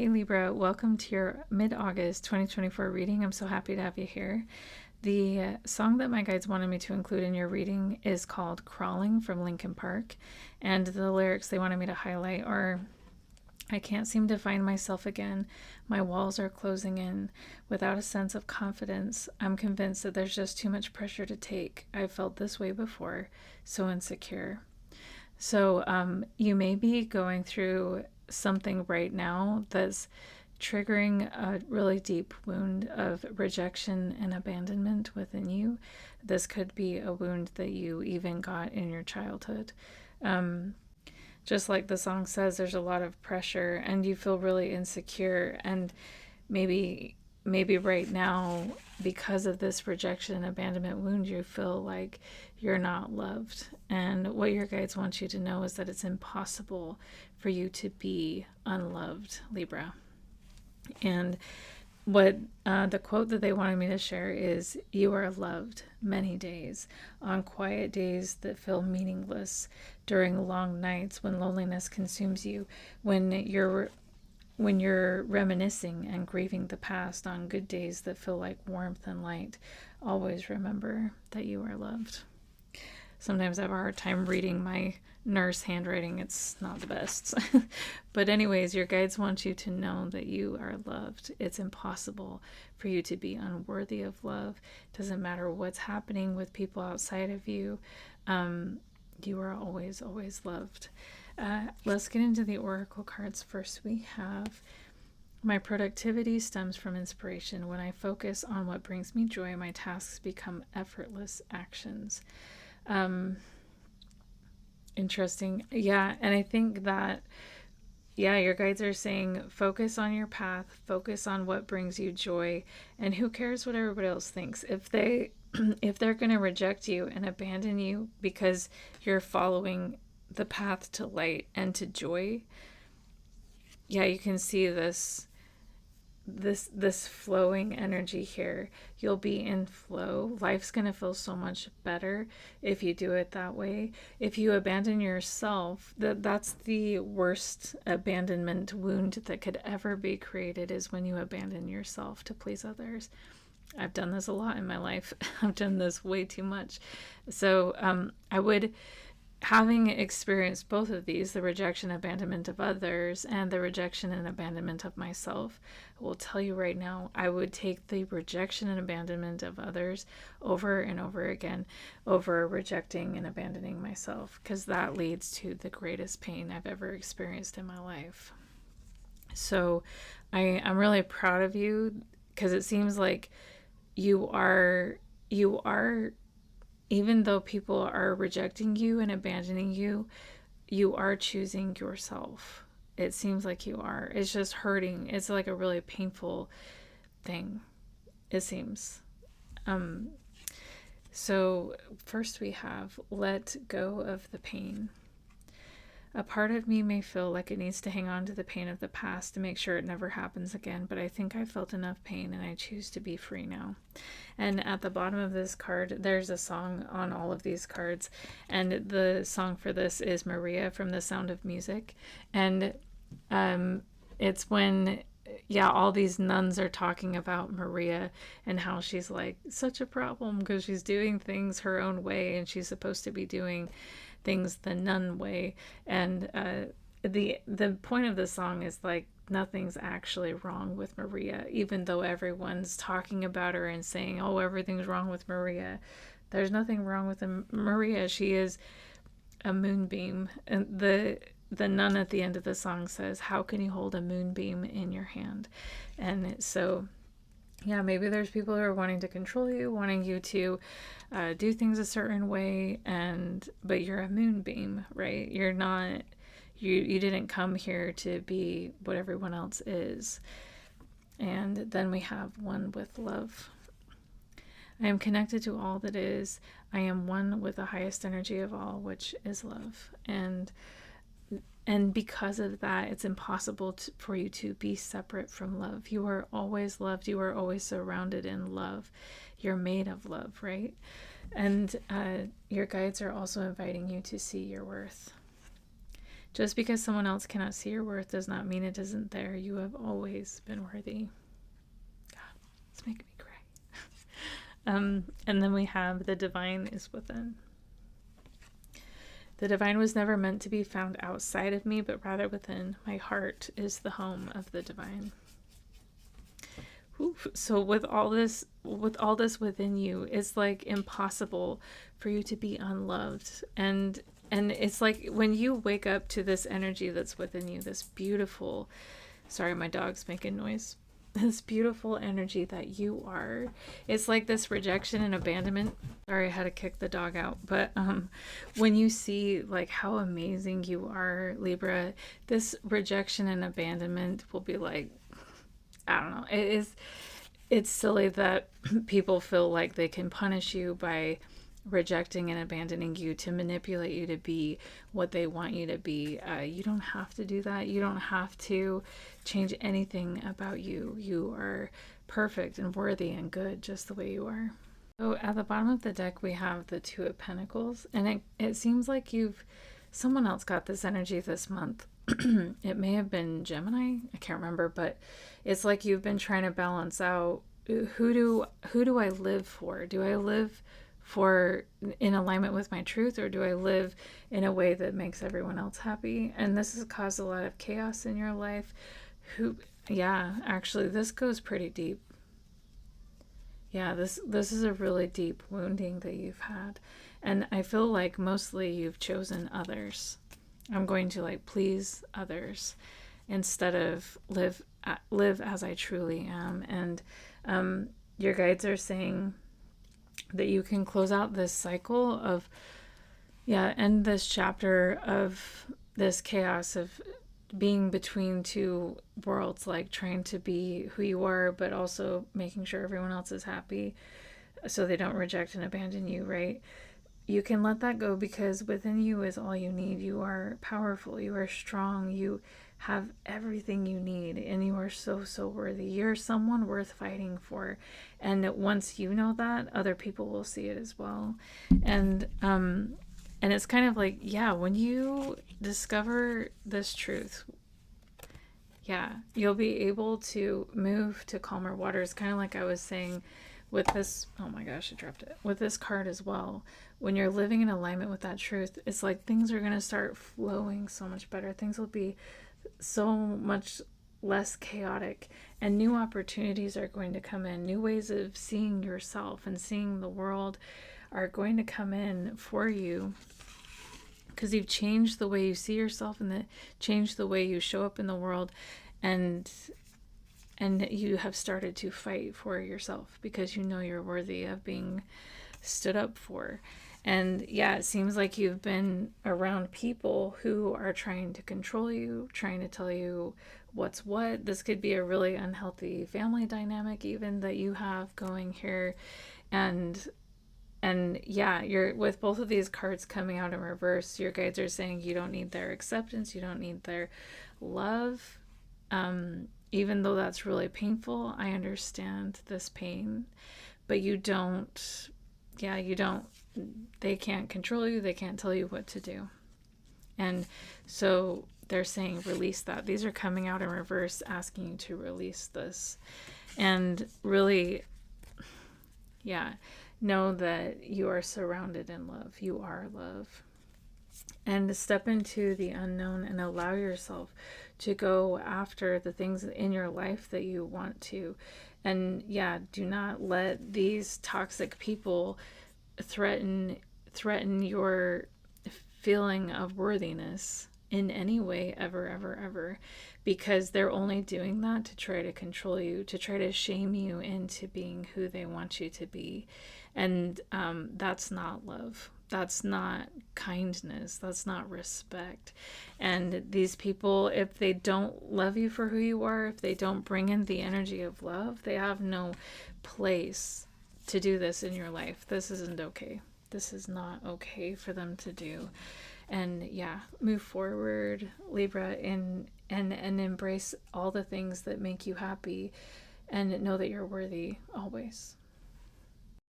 Hey Libra, welcome to your mid-August 2024 reading. I'm so happy to have you here. The song that my guides wanted me to include in your reading is called Crawling from Linkin Park, and the lyrics they wanted me to highlight are: I can't seem to find myself again. My walls are closing in. Without a sense of confidence, I'm convinced that there's just too much pressure to take. I've felt this way before, so insecure. So you may be going through something right now that's triggering a really deep wound of rejection and abandonment within you. This could be a wound that you even got in your childhood. Just like the song says, there's a lot of pressure and you feel really insecure, and maybe right now, because of this rejection and abandonment wound, you feel like you're not loved. And what your guides want you to know is that it's impossible for you to be unloved, Libra. And what the quote that they wanted me to share is: you are loved many days, on quiet days that feel meaningless, during long nights when loneliness consumes you, when you're reminiscing and grieving the past, on good days that feel like warmth and light. Always remember that you are loved. Sometimes I have a hard time reading my nurse handwriting. It's not the best. But anyways, your guides want you to know that you are loved. It's impossible for you to be unworthy of love. It doesn't matter what's happening with people outside of you. You are always, always loved. Let's get into the oracle cards first. We have: my productivity stems from inspiration. When I focus on what brings me joy, my tasks become effortless actions. Interesting. Yeah, and I think that, yeah, your guides are saying focus on your path, focus on what brings you joy, and who cares what everybody else thinks. If they're going to reject you and abandon you because you're following the path to light and to joy, yeah, you can see this flowing energy here. You'll be in flow. Life's going to feel so much better if you do it that way. If you abandon yourself, that's the worst abandonment wound that could ever be created, is when you abandon yourself to please others. I've done this a lot in my life. I've done this way too much. So I would, having experienced both of these, the rejection and abandonment of others and the rejection and abandonment of myself, I will tell you right now, I would take the rejection and abandonment of others over and over again over rejecting and abandoning myself, because that leads to the greatest pain I've ever experienced in my life. So I'm really proud of you, because it seems like you are, even though people are rejecting you and abandoning you, you are choosing yourself. It seems like you are. It's just hurting. It's like a really painful thing, it seems. So first we have let go of the pain. A part of me may feel like it needs to hang on to the pain of the past to make sure it never happens again, but I think I've felt enough pain and I choose to be free now. And at the bottom of this card, there's a song on all of these cards, and the song for this is Maria from The Sound of Music. And it's when, yeah, all these nuns are talking about Maria and how she's like such a problem because she's doing things her own way and she's supposed to be doing things the nun way. And the point of the song is like, nothing's actually wrong with Maria, even though everyone's talking about her and saying, oh, everything's wrong with Maria. There's nothing wrong with Maria. She is a moonbeam. And the nun at the end of the song says, how can you hold a moonbeam in your hand? And so, yeah, maybe there's people who are wanting to control you, wanting you to do things a certain way, but you're a moonbeam, right? You're not, you didn't come here to be what everyone else is. And then we have one with love. I am connected to all that is. I am one with the highest energy of all, which is love. And because of that, it's impossible for you to be separate from love. You are always loved. You are always surrounded in love. You're made of love, right? And your guides are also inviting you to see your worth. Just because someone else cannot see your worth does not mean it isn't there. You have always been worthy. God, it's making me cry. And then we have the divine is within. The divine was never meant to be found outside of me, but rather within. My heart is the home of the divine. Oof. So with all this within you, it's like impossible for you to be unloved. And it's like when you wake up to this energy that's within you, this beautiful, sorry, my dog's making noise. This beautiful energy that you are. It's like this rejection and abandonment. Sorry, I had to kick the dog out. But when you see like how amazing you are, Libra, this rejection and abandonment will be like, I don't know. It's silly that people feel like they can punish you by rejecting and abandoning you to manipulate you to be what they want you to be. You don't have to do that. You don't have to change anything about you. You are perfect and worthy and good just the way you are. So at the bottom of the deck, we have the Two of Pentacles, and it seems like someone else got this energy this month. It may have been Gemini, I can't remember, but it's like you've been trying to balance out who do I live for? Do I live for in alignment with my truth, or do I live in a way that makes everyone else happy? And this has caused a lot of chaos in your life. Actually, this goes pretty deep. Yeah, this is a really deep wounding that you've had. And I feel like mostly you've chosen others. I'm going to like please others instead of live as I truly am. And your guides are saying that you can close out this cycle of, end this chapter of this chaos of being between two worlds, like trying to be who you are, but also making sure everyone else is happy so they don't reject and abandon you, right? You can let that go because within you is all you need. You are powerful. You are strong. You have everything you need, and you are so, so worthy. You're someone worth fighting for. And once you know that, other people will see it as well. And it's kind of like, when you discover this truth, you'll be able to move to calmer waters. Kind of like I was saying with this, oh my gosh, I dropped it. With this card as well, when you're living in alignment with that truth, it's like things are going to start flowing so much better. Things will be so much less chaotic, and new opportunities are going to come in. New ways of seeing yourself and seeing the world are going to come in for you because you've changed the way you see yourself and changed the way you show up in the world, and you have started to fight for yourself because you know you're worthy of being stood up for. And it seems like you've been around people who are trying to control you, trying to tell you what's what. This could be a really unhealthy family dynamic even that you have going here. And you're with both of these cards coming out in reverse. Your guides are saying you don't need their acceptance, you don't need their love. Even though that's really painful, I understand this pain, but you don't, they can't control you, they can't tell you what to do. And so they're saying release that. These are coming out in reverse, asking you to release this. And really, know that you are surrounded in love. You are love. And step into the unknown and allow yourself to go after the things in your life that you want to. And do not let these toxic people threaten your feeling of worthiness in any way, ever, because they're only doing that to try to control you, to try to shame you into being who they want you to be. And that's not love. That's not kindness. That's not respect. And these people, if they don't love you for who you are, if they don't bring in the energy of love, they have no place to do this in your life. This isn't okay. This is not okay for them to do. And move forward, Libra, and embrace all the things that make you happy, and know that you're worthy always.